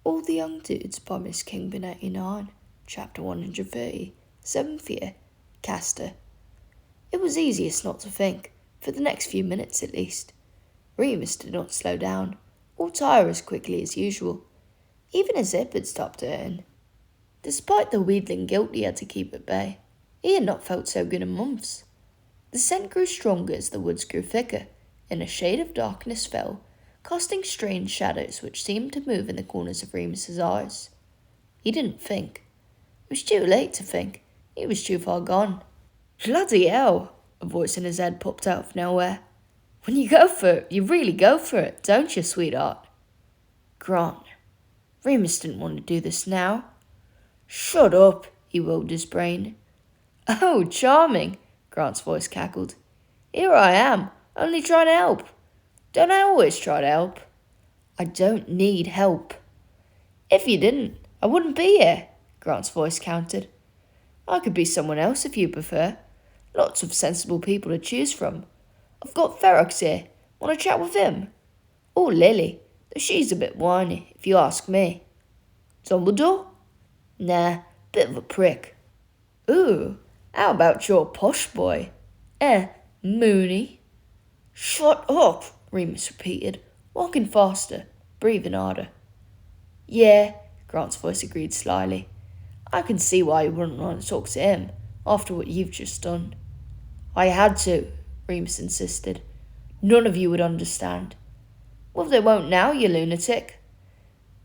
All the Young Dudes by MsKingBean89, Chapter 130, 7th Year, Kester. It was easiest not to think, for the next few minutes at least. Remus did not slow down, or tire as quickly as usual. Even his hip had stopped hurting. Despite the wheedling guilt he had to keep at bay, he had not felt so good in months. The scent grew stronger as the woods grew thicker, and a shade of darkness fell, casting strange shadows which seemed to move in the corners of Remus's eyes. He didn't think. It was too late to think. He was too far gone. Bloody hell, a voice in his head popped out of nowhere. When you go for it, you really go for it, don't you, sweetheart? Grant. Remus didn't want to do this now. Shut up, he rolled his brain. Oh, charming, Grant's voice cackled. Here I am, only trying to help. Don't I always try to help? I don't need help. If you didn't, I wouldn't be here, Grant's voice countered. I could be someone else if you prefer. Lots of sensible people to choose from. I've got Ferox here. Want to chat with him? Or Lily, though she's a bit whiny, if you ask me. Dumbledore? Nah, bit of a prick. Ooh, how about your posh boy? Moony. Shut up, Remus repeated, walking faster, breathing harder. Yeah, Grant's voice agreed slyly. I can see why you wouldn't want to talk to him after what you've just done. I had to, Remus insisted. None of you would understand. Well, they won't now, you lunatic.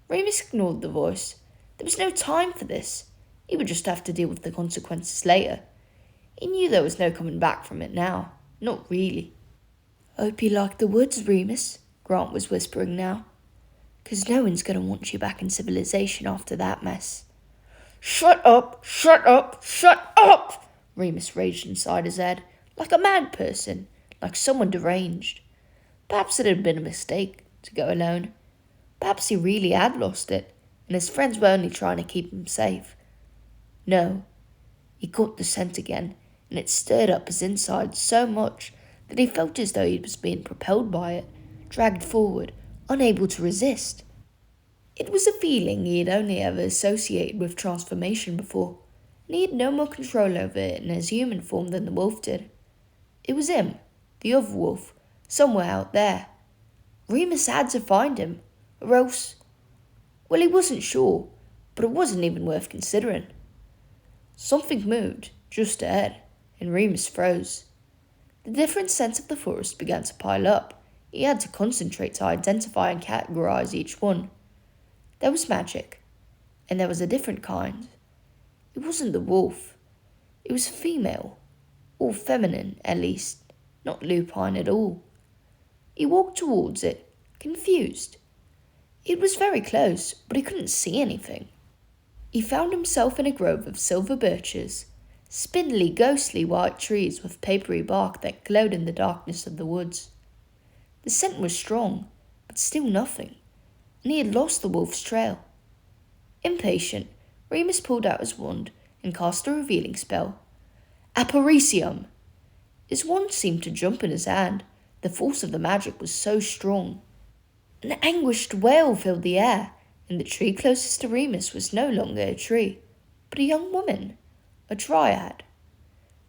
Remus ignored the voice. There was no time for this. He would just have to deal with the consequences later. He knew there was no coming back from it now. Not really. Hope you like the woods, Remus, Grant was whispering now. 'Cause no one's going to want you back in civilization after that mess. Shut up, shut up, shut up! Remus raged inside his head, like a mad person, like someone deranged. Perhaps it had been a mistake to go alone. Perhaps he really had lost it, and his friends were only trying to keep him safe. No, he caught the scent again, and it stirred up his insides so much that he felt as though he was being propelled by it, dragged forward, unable to resist. It was a feeling he had only ever associated with transformation before, and he had no more control over it in his human form than the wolf did. It was him, the other wolf, somewhere out there. Remus had to find him, or else... Well, he wasn't sure, but it wasn't even worth considering. Something moved, just ahead, and Remus froze. The different scents of the forest began to pile up. He had to concentrate to identify and categorize each one. There was magic, and there was a different kind. It wasn't the wolf. It was female, or feminine at least, not lupine at all. He walked towards it, confused. It was very close, but he couldn't see anything. He found himself in a grove of silver birches, spindly, ghostly white trees with papery bark that glowed in the darkness of the woods. The scent was strong, but still nothing, and he had lost the wolf's trail. Impatient, Remus pulled out his wand and cast a revealing spell. Apparicium! His wand seemed to jump in his hand. The force of the magic was so strong. An anguished wail filled the air, and the tree closest to Remus was no longer a tree, but a young woman, a dryad.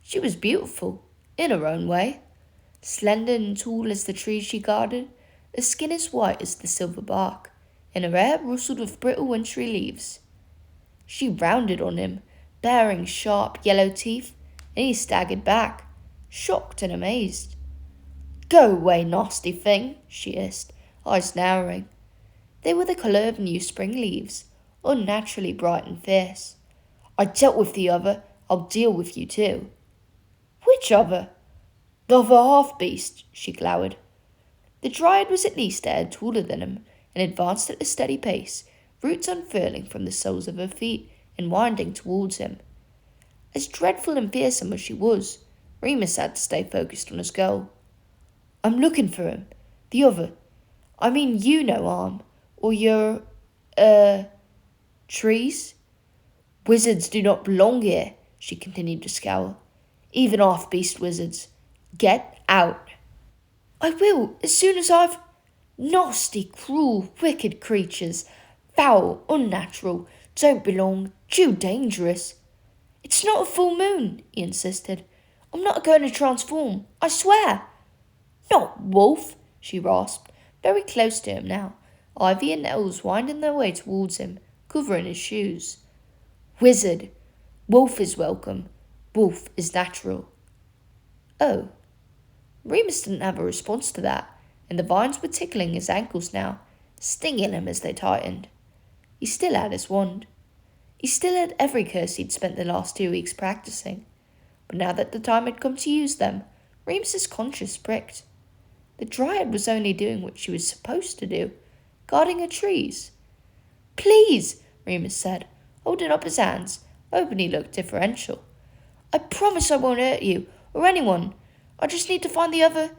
She was beautiful, in her own way. Slender and tall as the tree she guarded, her skin as white as the silver bark, and her hair rustled with brittle wintry leaves. She rounded on him, baring sharp yellow teeth, and he staggered back, shocked and amazed. Go away, nasty thing, she hissed, eyes narrowing. They were the colour of new spring leaves, unnaturally bright and fierce. I dealt with the other, I'll deal with you too. Which other? The other half-beast, she glowered. The dryad was at least a head taller than him, and advanced at a steady pace, roots unfurling from the soles of her feet and winding towards him. As dreadful and fearsome as she was, Remus had to stay focused on his goal. I'm looking for him. The other. I mean you no harm. Or your... trees? Wizards do not belong here, she continued to scowl. Even half-beast wizards. Get out. I will, as soon as I've... Nasty, cruel, wicked creatures. Foul, unnatural, don't belong, too dangerous. It's not a full moon, he insisted. I'm not going to transform, I swear. Not wolf, she rasped, very close to him now, Ivy and Nels winding their way towards him, covering his shoes. Wizard. Wolf is welcome. Wolf is natural. Oh. Remus didn't have a response to that, and the vines were tickling his ankles now, stinging him as they tightened. He still had his wand. He still had every curse he'd spent the last 2 weeks practicing, but now that the time had come to use them, Remus's conscience pricked. The dryad was only doing what she was supposed to do, guarding her trees. Please, Remus said, holding up his hands, hoping he looked differential. I promise I won't hurt you, or anyone. I just need to find the other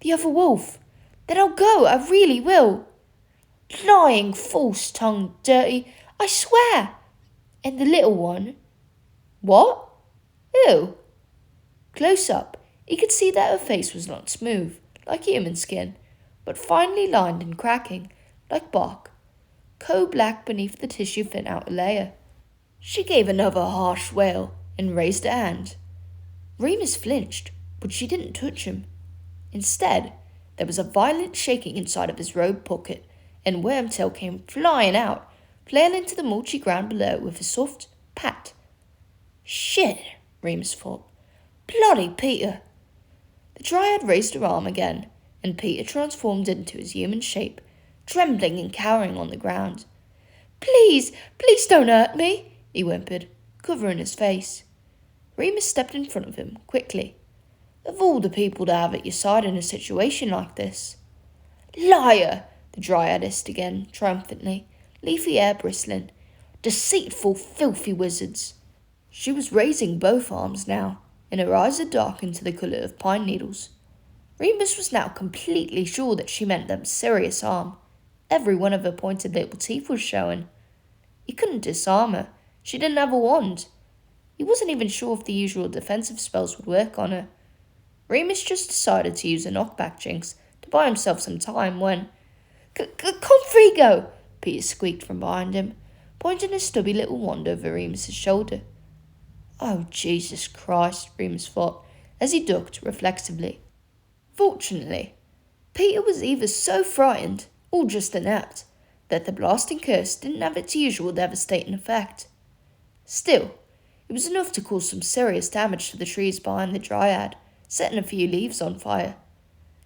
wolf. Then I'll go, I really will. Lying, false-tongued, dirty, I swear. And the little one? What? Who? Close up, he could see that her face was not smooth, like human skin, but finely lined and cracking, like bark, coal-black beneath the tissue-thin outer layer. She gave another harsh wail and raised her hand. Remus flinched, but she didn't touch him. Instead, there was a violent shaking inside of his robe pocket, and Wormtail came flying out, flailing to the mulchy ground below with a soft pat. Shit, Remus thought. Bloody Peter! The dryad raised her arm again, and Peter transformed into his human shape, trembling and cowering on the ground. Please, please don't hurt me, he whimpered, covering his face. Remus stepped in front of him, quickly. Of all the people to have at your side in a situation like this. Liar, the dryad hissed again, triumphantly, leafy hair bristling. Deceitful, filthy wizards. She was raising both arms now, and her eyes had darkened to the colour of pine needles. Remus was now completely sure that she meant them Sirius arm. Every one of her pointed little teeth was showing. He couldn't disarm her. She didn't have a wand. He wasn't even sure if the usual defensive spells would work on her. Remus just decided to use a knockback jinx to buy himself some time when... Confrigo! Peter squeaked from behind him, pointing his stubby little wand over Remus's shoulder. Oh, Jesus Christ, Remus thought, as he ducked reflexively. Fortunately, Peter was either so frightened, or just inept, that the blasting curse didn't have its usual devastating effect. Still, it was enough to cause some serious damage to the trees behind the dryad, setting a few leaves on fire.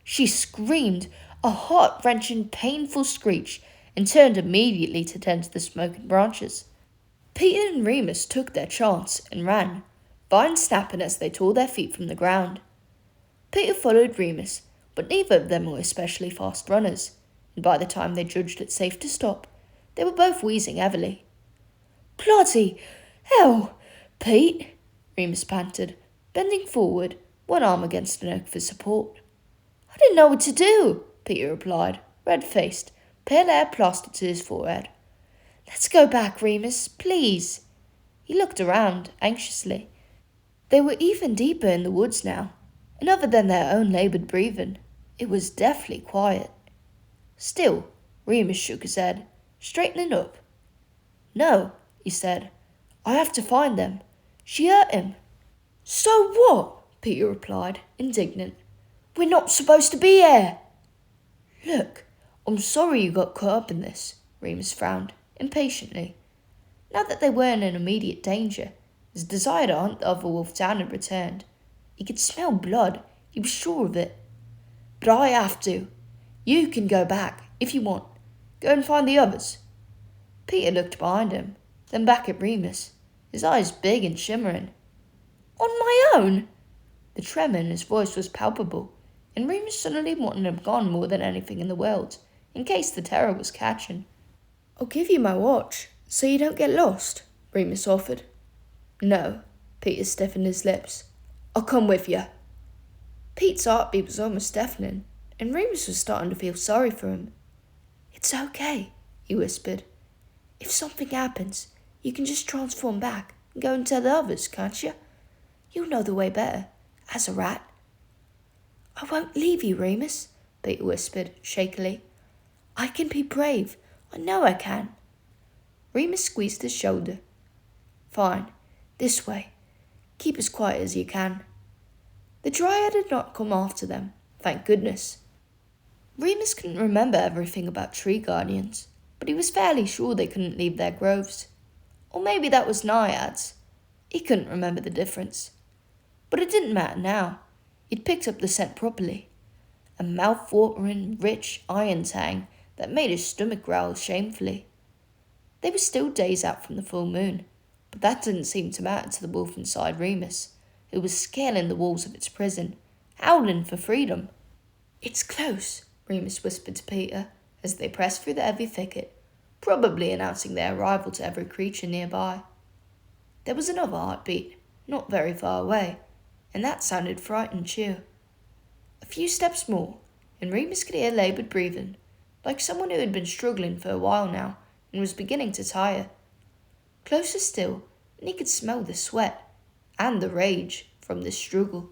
She screamed, a heart-wrenching, painful screech, and turned immediately to tend to the smoking branches. Peter and Remus took their chance and ran, vines snapping as they tore their feet from the ground. Peter followed Remus, but neither of them were especially fast runners, and by the time they judged it safe to stop, they were both wheezing heavily. Bloody hell, Pete, Remus panted, bending forward, one arm against an oak for support. I didn't know what to do, Peter replied, red-faced, pale hair plastered to his forehead. Let's go back, Remus, please. He looked around, anxiously. They were even deeper in the woods now, and other than their own laboured breathing, it was deathly quiet. Still, Remus shook his head, straightening up. No, he said. I have to find them. She hurt him. So what? Peter replied, indignant. We're not supposed to be here. Look, I'm sorry you got caught up in this, Remus frowned, impatiently. Now that they weren't in immediate danger, his desire to hunt the other wolf down had returned. He could smell blood, he was sure of it. But I have to. You can go back, if you want. Go and find the others. Peter looked behind him, then back at Remus, his eyes big and shimmering. On my own? The tremor in his voice was palpable, and Remus suddenly wanted him gone more than anything in the world, in case the terror was catching. I'll give you my watch, so you don't get lost, Remus offered. No, Peter stiffened his lips. I'll come with you. Pete's heartbeat was almost deafening, and Remus was starting to feel sorry for him. It's okay, he whispered. If something happens, you can just transform back and go and tell the others, can't you? You'll know the way better, as a rat. I won't leave you, Remus, Peter whispered, shakily. I can be brave. I know I can. Remus squeezed his shoulder. Fine, this way. Keep as quiet as you can. The dryad had not come after them, thank goodness. Remus couldn't remember everything about tree guardians, but he was fairly sure they couldn't leave their groves. Or maybe that was naiads. He couldn't remember the difference. But it didn't matter now. He'd picked up the scent properly. A mouth-watering, rich iron tang that made his stomach growl shamefully. They were still days out from the full moon, but that didn't seem to matter to the wolf inside Remus, who was scaling the walls of its prison, howling for freedom. It's close, Remus whispered to Peter as they pressed through the heavy thicket, probably announcing their arrival to every creature nearby. There was another heartbeat, not very far away, and that sounded frightened too. A few steps more, and Remus could hear laboured breathing, like someone who had been struggling for a while now and was beginning to tire. Closer still, and he could smell the sweat and the rage from this struggle.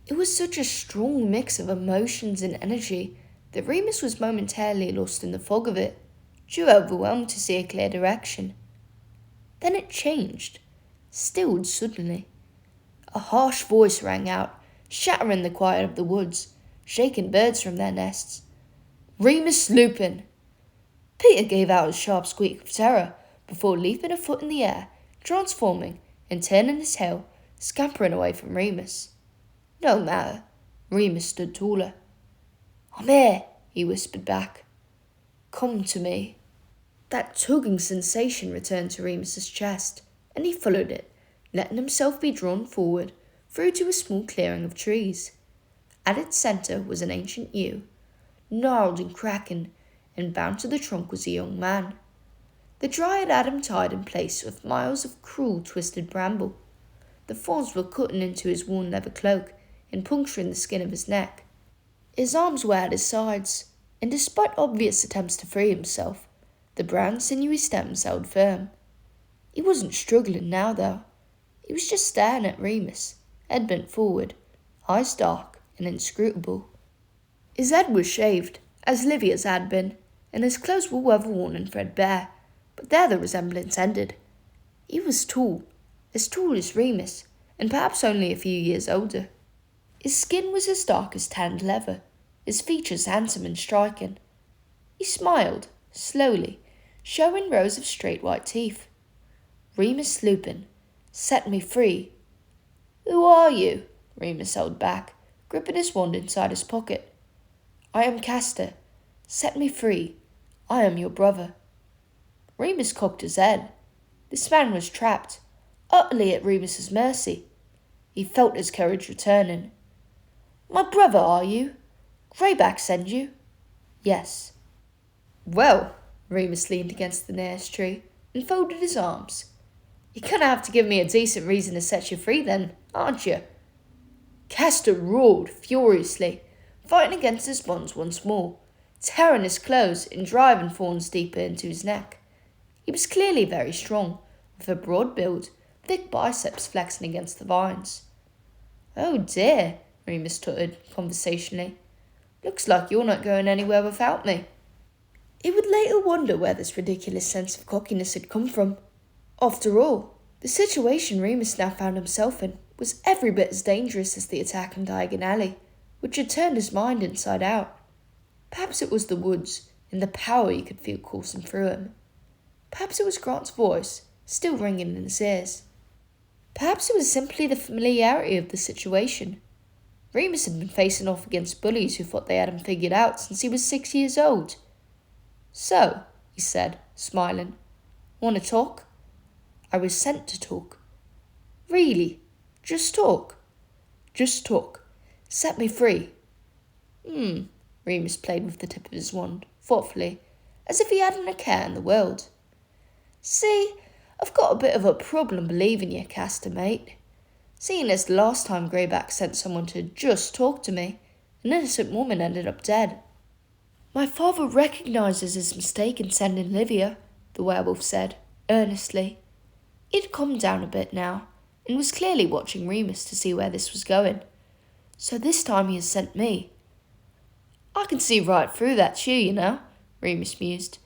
It was such a strong mix of emotions and energy that Remus was momentarily lost in the fog of it, too overwhelmed to see a clear direction. Then it changed, stilled suddenly. A harsh voice rang out, shattering the quiet of the woods, shaking birds from their nests. Remus Lupin! Peter gave out a sharp squeak of terror before leaping a foot in the air, transforming and turning his tail, scampering away from Remus. No matter, Remus stood taller. I'm here, he whispered back. Come to me. That tugging sensation returned to Remus's chest, and he followed it, letting himself be drawn forward through to a small clearing of trees. At its centre was an ancient yew, gnarled and cracking, and bound to the trunk was a young man. The dryad had him tied in place with miles of cruel twisted bramble. The thorns were cutting into his worn leather cloak and puncturing the skin of his neck. His arms were at his sides, and despite obvious attempts to free himself, the brown sinewy stems held firm. He wasn't struggling now, though. He was just staring at Remus, head bent forward, eyes dark and inscrutable. His head was shaved, as Livia's had been, and his clothes were weather-worn and threadbare, but there the resemblance ended. He was tall as Remus, and perhaps only a few years older. His skin was as dark as tanned leather, his features handsome and striking. He smiled, slowly, showing rows of straight white teeth. Remus Lupin, set me free. Who are you? Remus held back, gripping his wand inside his pocket. I am Kester. Set me free. I am your brother. Remus cocked his head. This man was trapped, utterly at Remus's mercy. He felt his courage returning. My brother, are you? Greyback send you? Yes. Well, Remus leaned against the nearest tree and folded his arms. You're going to have to give me a decent reason to set you free then, aren't you? Kester roared furiously, fighting against his bonds once more, tearing his clothes and driving thorns deeper into his neck. He was clearly very strong, with a broad build, thick biceps flexing against the vines. Oh dear, Remus tutted conversationally. Looks like you're not going anywhere without me. He would later wonder where this ridiculous sense of cockiness had come from. After all, the situation Remus now found himself in was every bit as dangerous as the attack in Diagon Alley, which had turned his mind inside out. Perhaps it was the woods and the power he could feel coursing through him. Perhaps it was Grant's voice, still ringing in his ears. Perhaps it was simply the familiarity of the situation. Remus had been facing off against bullies who thought they had him figured out since he was 6 years old. So, he said, smiling, want to talk? I was sent to talk. Really? Just talk? Just talk. Set me free. Remus played with the tip of his wand, thoughtfully, as if he hadn't a care in the world. See, I've got a bit of a problem believing you, Kester, mate. Seeing as the last time Greyback sent someone to just talk to me, an innocent woman ended up dead. My father recognises his mistake in sending Livia, the werewolf said, earnestly. He'd calmed down a bit now, and was clearly watching Remus to see where this was going. So this time he has sent me. I can see right through that shoe, you know, Remus mused.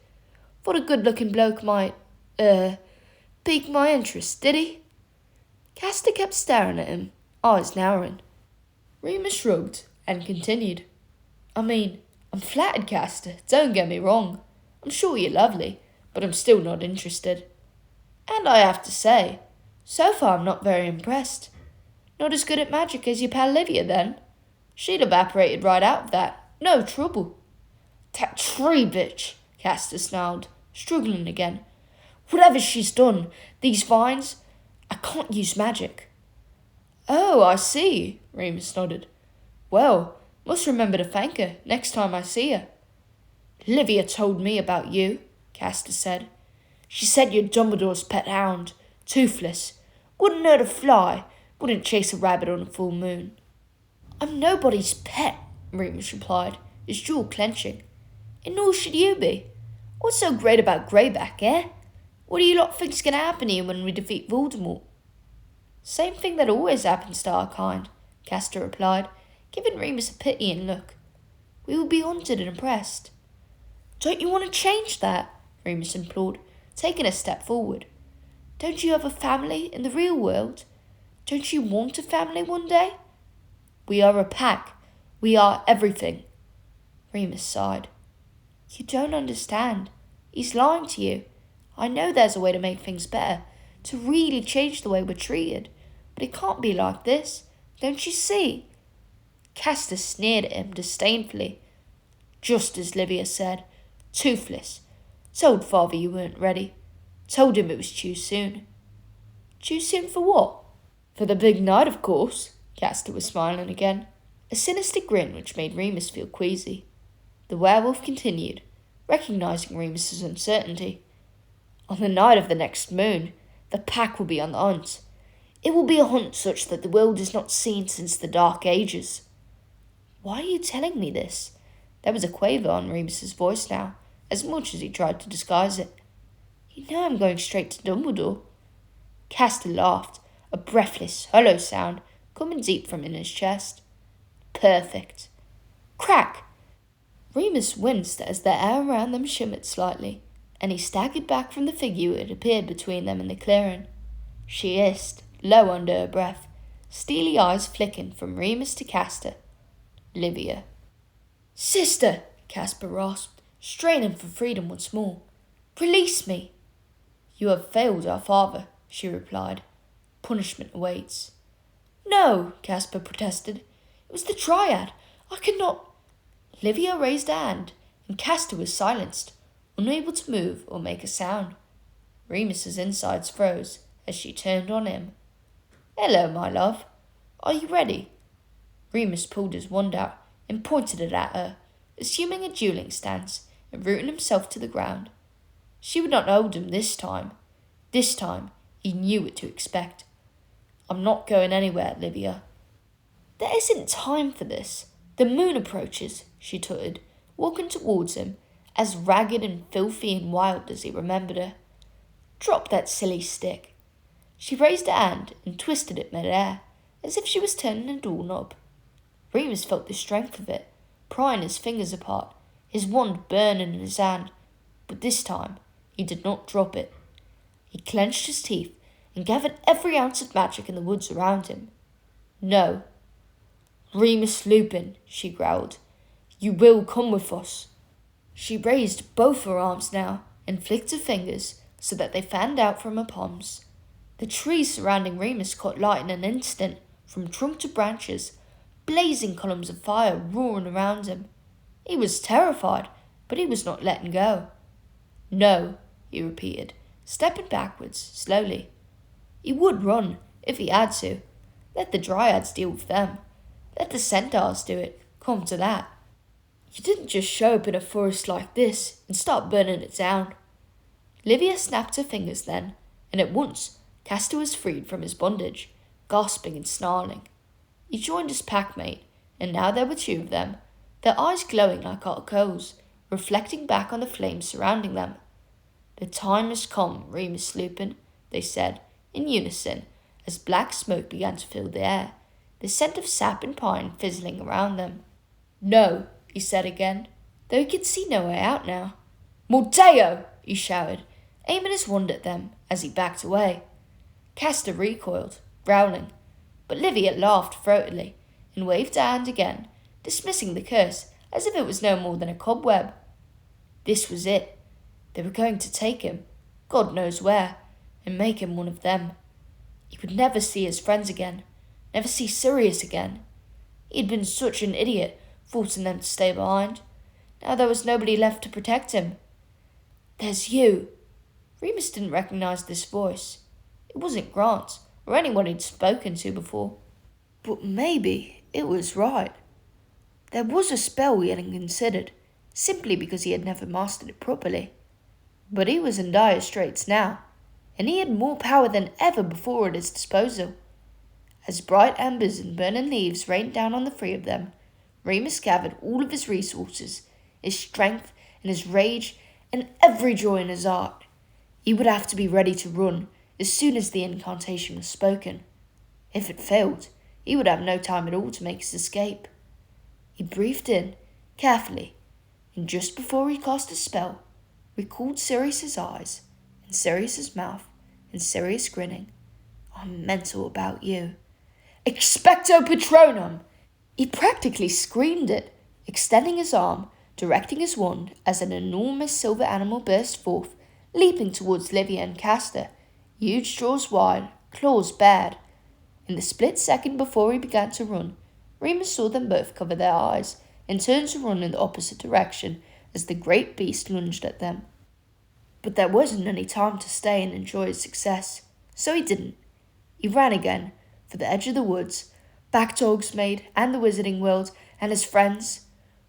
Thought a good-looking bloke might, Piqued my interest, did he? Kester kept staring at him, eyes narrowing. Remus shrugged and continued. I mean, I'm flattered, Kester, don't get me wrong. I'm sure you're lovely, but I'm still not interested. And I have to say, so far I'm not very impressed. Not as good at magic as your pal Livia, then. She'd evaporated right out of that. No trouble. That tree bitch, Kester snarled, struggling again. Whatever she's done, these vines, I can't use magic. Oh, I see, Remus nodded. Well, must remember to thank her next time I see her. Livia told me about you, Kester said. She said you're Dumbledore's pet hound, toothless. Wouldn't hurt a fly, wouldn't chase a rabbit on a full moon. I'm nobody's pet, Remus replied, his jaw clenching. And nor should you be. What's so great about Greyback, eh? What do you lot think's going to happen here when we defeat Voldemort? Same thing that always happens to our kind, Kester replied, giving Remus a pitying look. We will be haunted and oppressed. Don't you want to change that? Remus implored, taking a step forward. Don't you have a family in the real world? Don't you want a family one day? We are a pack. We are everything. Remus sighed. You don't understand. He's lying to you. I know there's a way to make things better, to really change the way we're treated, but it can't be like this. Don't you see? Kester sneered at him disdainfully. Just as Livia said, toothless. Told father you weren't ready. Told him it was too soon. Too soon for what? For the big night, of course. Kester was smiling again, a sinister grin which made Remus feel queasy. The werewolf continued, recognising Remus's uncertainty. On the night of the next moon, the pack will be on the hunt. It will be a hunt such that the world has not seen since the Dark Ages. Why are you telling me this? There was a quaver on Remus's voice now, as much as he tried to disguise it. You know I'm going straight to Dumbledore. Kester laughed, a breathless, hollow sound coming deep from in his chest. Perfect. Crack! Remus winced as the air around them shimmered slightly, and he staggered back from the figure who had appeared between them and the clearing. She hissed, low under her breath, steely eyes flicking from Remus to Kester. Livia. Sister, Casper rasped, straining for freedom once more. Release me. You have failed our father, she replied. Punishment awaits. No, Casper protested. It was the dryad. I could not. Livia raised a hand, and Kester was silenced, unable to move or make a sound. Remus's insides froze as she turned on him. Hello, my love. Are you ready? Remus pulled his wand out and pointed it at her, assuming a dueling stance and rooting himself to the ground. She would not hold him this time. This time, he knew what to expect. I'm not going anywhere, Livia. There isn't time for this. The moon approaches, she tutted, walking towards him, as ragged and filthy and wild as he remembered her. Drop that silly stick. She raised her hand and twisted it mid-air, as if she was turning a doorknob. Remus felt the strength of it, prying his fingers apart, his wand burning in his hand, but this time he did not drop it. He clenched his teeth and gathered every ounce of magic in the woods around him. No. Remus Lupin, she growled, you will come with us. She raised both her arms now and flicked her fingers so that they fanned out from her palms. The trees surrounding Remus caught light in an instant, from trunk to branches, blazing columns of fire roaring around him. He was terrified, but he was not letting go. No, he repeated, stepping backwards, slowly. He would run, if he had to. Let the dryads deal with them. Let the centaurs do it, come to that. You didn't just show up in a forest like this and start burning it down. Livia snapped her fingers then, and at once Kester was freed from his bondage, gasping and snarling. He joined his packmate, and now there were two of them, their eyes glowing like hot coals, reflecting back on the flames surrounding them. The time has come, Remus Lupin, they said, in unison, as black smoke began to fill the air, the scent of sap and pine fizzling around them. No, he said again, though he could see no way out now. Morteo, he shouted, aiming his wand at them as he backed away. Kester recoiled, growling, but Livia laughed throatily and waved her hand again, dismissing the curse as if it was no more than a cobweb. This was it. They were going to take him, God knows where, and make him one of them. He would never see his friends again, never see Sirius again. He had been such an idiot, forcing them to stay behind. Now there was nobody left to protect him. "There's you." Remus didn't recognize this voice. It wasn't Grant, or anyone he'd spoken to before. But maybe it was right. There was a spell he hadn't considered, simply because he had never mastered it properly. But he was in dire straits now, and he had more power than ever before at his disposal. As bright embers and burning leaves rained down on the three of them, Remus gathered all of his resources, his strength and his rage, and every joy in his heart. He would have to be ready to run as soon as the incantation was spoken. If it failed, he would have no time at all to make his escape. He breathed in, carefully, and just before he cast his spell, recalled Sirius's eyes, and Sirius's mouth, and Sirius grinning. "I'm mental about you." "Expecto Patronum!" He practically screamed it, extending his arm, directing his wand as an enormous silver animal burst forth, leaping towards Livia and Kester, huge jaws wide, claws bared. In the split second before he began to run, Remus saw them both cover their eyes and turn to run in the opposite direction as the great beast lunged at them. But there wasn't any time to stay and enjoy his success, so he didn't. He ran again, for the edge of the woods, back to Hogsmeade and the Wizarding World and his friends.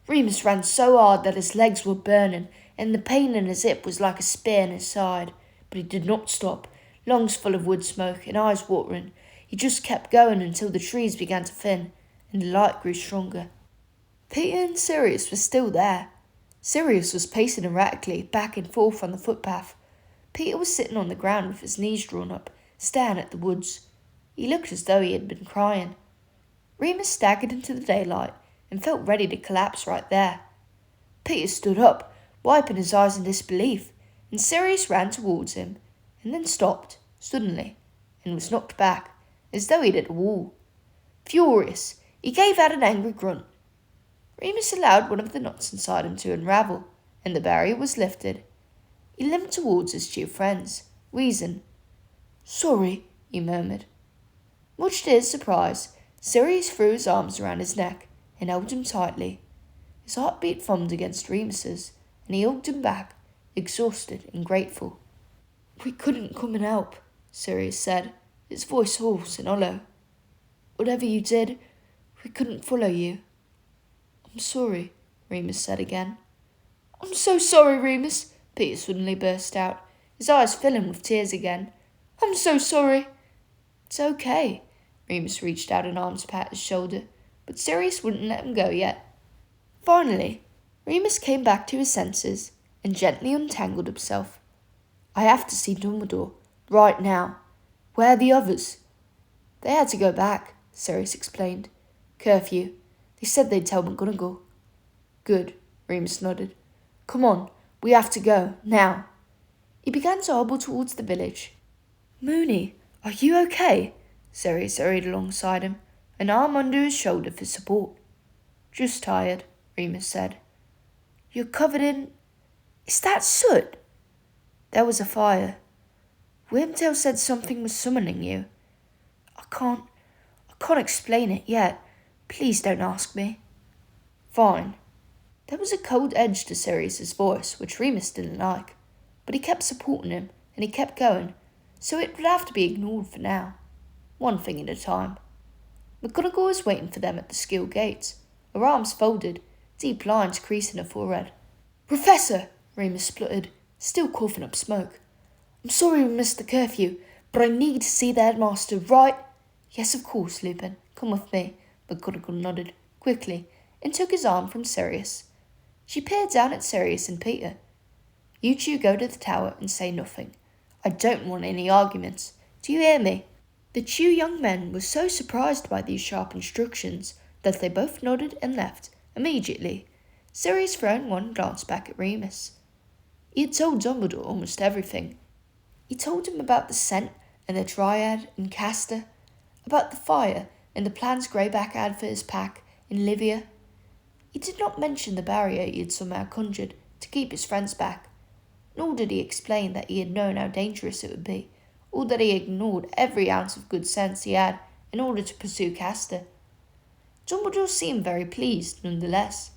Remus ran so hard that his legs were burning, and the pain in his hip was like a spear in his side. But he did not stop, lungs full of wood smoke and eyes watering. He just kept going until the trees began to thin, and the light grew stronger. Peter and Sirius were still there. Sirius was pacing erratically back and forth on the footpath. Peter was sitting on the ground with his knees drawn up, staring at the woods. He looked as though he had been crying. Remus staggered into the daylight and felt ready to collapse right there. Peter stood up, wiping his eyes in disbelief, and Sirius ran towards him, and then stopped, suddenly, and was knocked back, as though he'd hit a wall. Furious, he gave out an angry grunt. Remus allowed one of the knots inside him to unravel, and the barrier was lifted. He limped towards his two friends, wheezing. "Sorry," he murmured. Much to his surprise, Sirius threw his arms around his neck and held him tightly. His heartbeat thumped against Remus's, and he hugged him back, exhausted and grateful. "We couldn't come and help," Sirius said, his voice hoarse and hollow. "Whatever you did, we couldn't follow you." "I'm sorry," Remus said again. "I'm so sorry, Remus," Peter suddenly burst out, his eyes filling with tears again. "I'm so sorry." "It's okay." Remus reached out an arm to pat his shoulder, but Sirius wouldn't let him go yet. Finally, Remus came back to his senses and gently untangled himself. "I have to see Dumbledore, right now. Where are the others?" "They had to go back," Sirius explained. "Curfew. They said they'd tell McGonagall." "Good," Remus nodded. "Come on, we have to go, now." He began to hobble towards the village. "Moony, are you okay?" Sirius hurried alongside him, an arm under his shoulder for support. "Just tired," Remus said. "You're covered in... Is that soot?" "There was a fire. Wormtail said something was summoning you. I can't explain it yet. Please don't ask me." "Fine." There was a cold edge to Sirius's voice, which Remus didn't like, but he kept supporting him, and he kept going, so it would have to be ignored for now. One thing at a time. McGonagall was waiting for them at the Skill gates, her arms folded, deep lines creasing her forehead. "Professor!" Remus spluttered, still coughing up smoke. "I'm sorry we missed the curfew, but I need to see the headmaster right—" "Yes, of course, Lupin. Come with me." McGonagall nodded, quickly, and took his arm from Sirius. She peered down at Sirius and Peter. "You two go to the tower and say nothing. I don't want any arguments. Do you hear me?" The two young men were so surprised by these sharp instructions that they both nodded and left immediately, Sirius throwing one glance back at Remus. He had told Dumbledore almost everything, He told him about the scent and the dryad and Kester, about the fire and the plans Greyback had for his pack in Livia. He did not mention the barrier he had somehow conjured to keep his friends back, nor did he explain that he had known how dangerous it would be, or that he ignored every ounce of good sense he had in order to pursue Kester. Dumbledore seemed very pleased, nonetheless.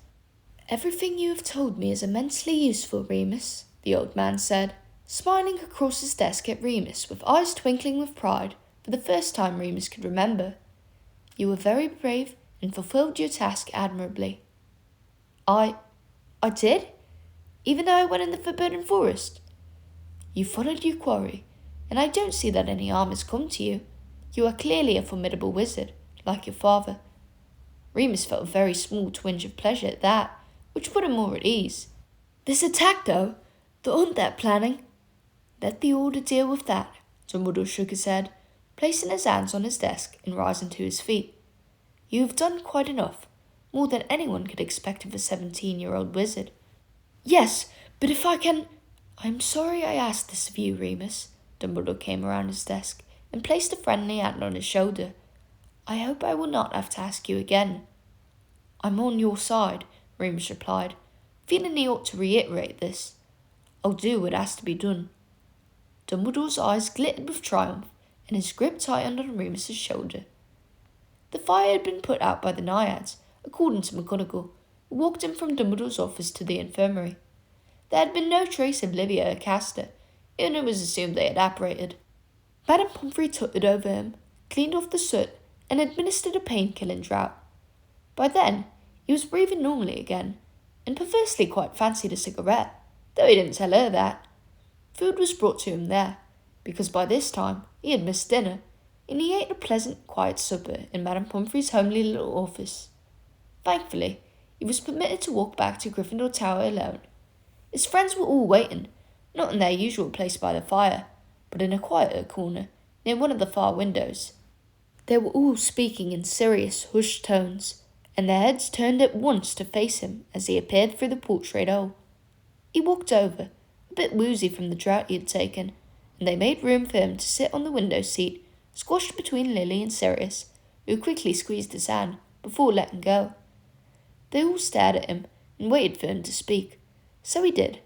"Everything you have told me is immensely useful, Remus," the old man said, smiling across his desk at Remus with eyes twinkling with pride for the first time Remus could remember. "You were very brave and fulfilled your task admirably." I did? Even though I went in the Forbidden Forest? You followed your quarry, and I don't see that any harm has come to you. You are clearly a formidable wizard, like your father." Remus felt a very small twinge of pleasure at that, which put him more at ease. "This attack, though, the hunt they're planning." "Let the Order deal with that." Dumbledore shook his head, placing his hands on his desk and rising to his feet. "You have done quite enough, more than anyone could expect of a 17-year-old wizard." "Yes, but if I can—" "I'm sorry I asked this of you, Remus." Dumbledore came around his desk and placed a friendly hand on his shoulder. "I hope I will not have to ask you again." "I'm on your side," Remus replied, feeling he ought to reiterate this. "I'll do what has to be done." Dumbledore's eyes glittered with triumph, and his grip tightened on Remus's shoulder. The fire had been put out by the naiads, according to McGonagall, who walked in from Dumbledore's office to the infirmary. There had been no trace of Livia or Kester, and it was assumed they had apparated. Madame Pomfrey tutted over him, cleaned off the soot, and administered a pain-killing draught. By then, he was breathing normally again, and perversely quite fancied a cigarette, though he didn't tell her that. Food was brought to him there, because by this time he had missed dinner, and he ate a pleasant, quiet supper in Madame Pomfrey's homely little office. Thankfully, he was permitted to walk back to Gryffindor Tower alone. His friends were all waiting, not in their usual place by the fire, but in a quieter corner, near one of the far windows. They were all speaking in serious, hushed tones, and their heads turned at once to face him as he appeared through the portrait hole. He walked over, a bit woozy from the draught he had taken, and they made room for him to sit on the window seat, squashed between Lily and Sirius, who quickly squeezed his hand before letting go. They all stared at him and waited for him to speak, so he did.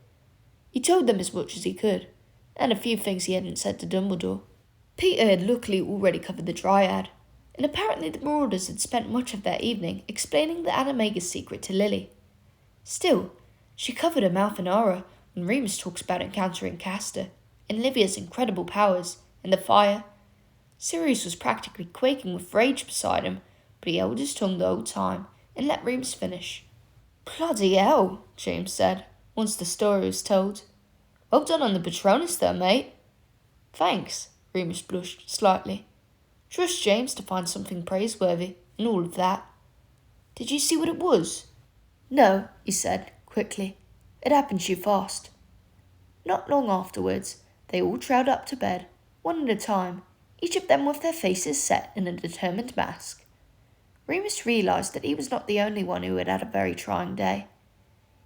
He told them as much as he could, and a few things he hadn't said to Dumbledore. Peter had luckily already covered the dryad, and apparently the Marauders had spent much of their evening explaining the Animagus secret to Lily. Still, she covered her mouth in horror when Remus talks about encountering Kester, and Livia's incredible powers, and the fire. Sirius was practically quaking with rage beside him, but he held his tongue the whole time and let Remus finish. "Bloody hell," James said, once the story was told. "Well done on the Patronus there, mate." "Thanks," Remus blushed slightly. "Trust James to find something praiseworthy in all of that." "Did you see what it was?" "No," he said, quickly. "It happened too fast." Not long afterwards, they all trailed up to bed, one at a time, each of them with their faces set in a determined mask. Remus realised that he was not the only one who had had a very trying day.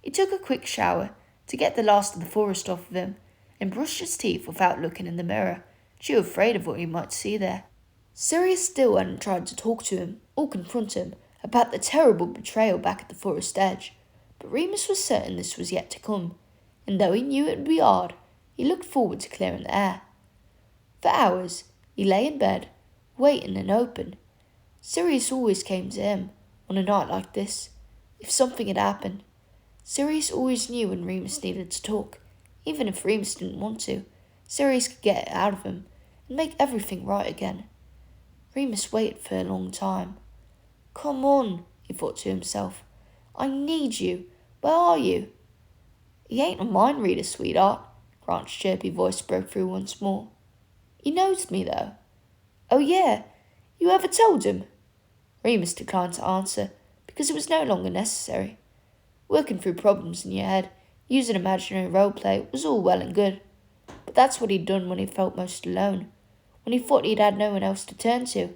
He took a quick shower to get the last of the forest off of him, and brushed his teeth without looking in the mirror, too afraid of what he might see there. Sirius still hadn't tried to talk to him or confront him about the terrible betrayal back at the forest edge, but Remus was certain this was yet to come, and though he knew it would be hard, he looked forward to clearing the air. For hours, he lay in bed, waiting and hoping. Sirius always came to him, on a night like this, if something had happened. Sirius always knew when Remus needed to talk, even if Remus didn't want to. Sirius could get it out of him, and make everything right again. Remus waited for a long time. "Come on," he thought to himself. "I need you. Where are you?" "He ain't a mind reader, sweetheart," Grant's chirpy voice broke through once more. "He knows me, though." "Oh yeah? You ever told him?" Remus declined to answer, because it was no longer necessary. Working through problems in your head, using imaginary roleplay, was all well and good. But that's what he'd done when he felt most alone, when he thought he'd had no one else to turn to.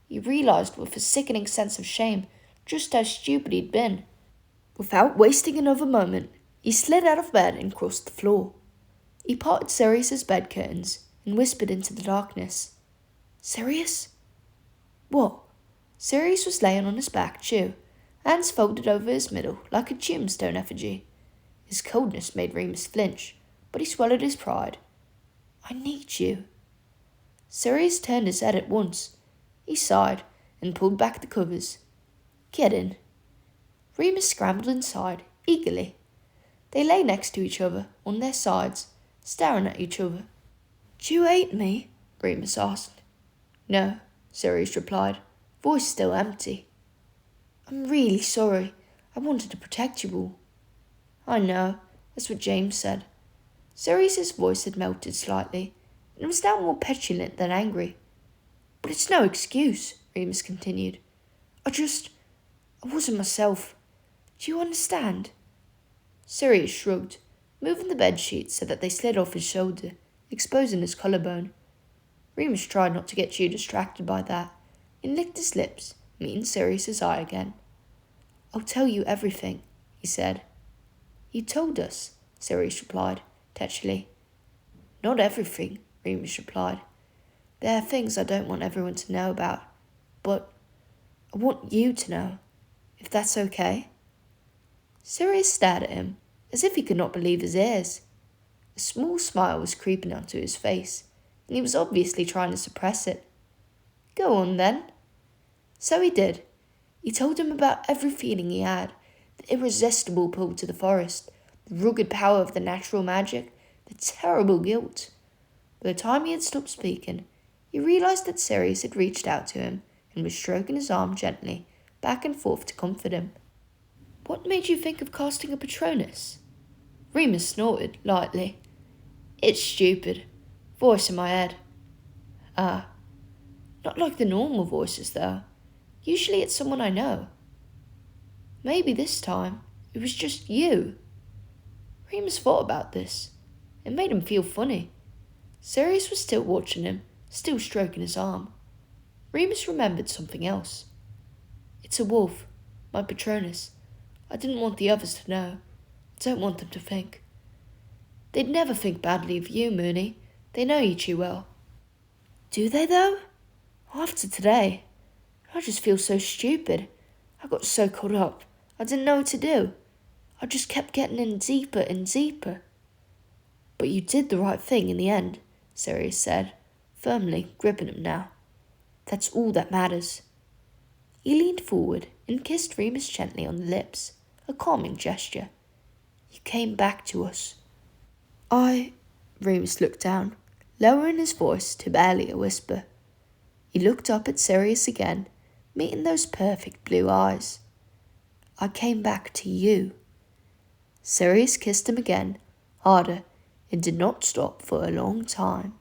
He realised with a sickening sense of shame just how stupid he'd been. Without wasting another moment, he slid out of bed and crossed the floor. He parted Sirius's bed curtains and whispered into the darkness. Sirius? What? Sirius was laying on his back too, hands folded over his middle like a tombstone effigy. His coldness made Remus flinch, but he swallowed his pride. I need you. Sirius turned his head at once. He sighed and pulled back the covers. Get in. Remus scrambled inside, eagerly. They lay next to each other, on their sides, staring at each other. Do you hate me? Remus asked. No, Sirius replied, voice still empty. I'm really sorry. I wanted to protect you all. I know, that's what James said. Sirius's voice had melted slightly, and was now more petulant than angry. But it's no excuse, Remus continued. I wasn't myself. Do you understand? Sirius shrugged, moving the bedsheets so that they slid off his shoulder, exposing his collarbone. Remus tried not to get too distracted by that, and licked his lips, meeting Sirius's eye again. I'll tell you everything, he said. You told us, Sirius replied, tetchily. Not everything, Remus replied. There are things I don't want everyone to know about, but I want you to know, if that's okay. Sirius stared at him, as if he could not believe his ears. A small smile was creeping onto his face, and he was obviously trying to suppress it. Go on, then. So he did. He told him about every feeling he had, the irresistible pull to the forest, the rugged power of the natural magic, the terrible guilt. By the time he had stopped speaking, he realized that Sirius had reached out to him and was stroking his arm gently, back and forth to comfort him. What made you think of casting a Patronus? Remus snorted lightly. It's stupid. Voice in my head. Ah. Not like the normal voices, though. Usually it's someone I know. Maybe this time it was just you. Remus thought about this. It made him feel funny. Sirius was still watching him, still stroking his arm. Remus remembered something else. It's a wolf, my Patronus. I didn't want the others to know. I don't want them to think. They'd never think badly of you, Mooney. They know you too well. Do they, though? After today, I just feel so stupid. I got so caught up, I didn't know what to do. I just kept getting in deeper and deeper. But you did the right thing in the end, Sirius said, firmly gripping him now. That's all that matters. He leaned forward and kissed Remus gently on the lips, a calming gesture. You came back to us. Remus looked down, lowering his voice to barely a whisper. He looked up at Sirius again, meeting those perfect blue eyes. I came back to you. Sirius kissed him again, harder, and did not stop for a long time.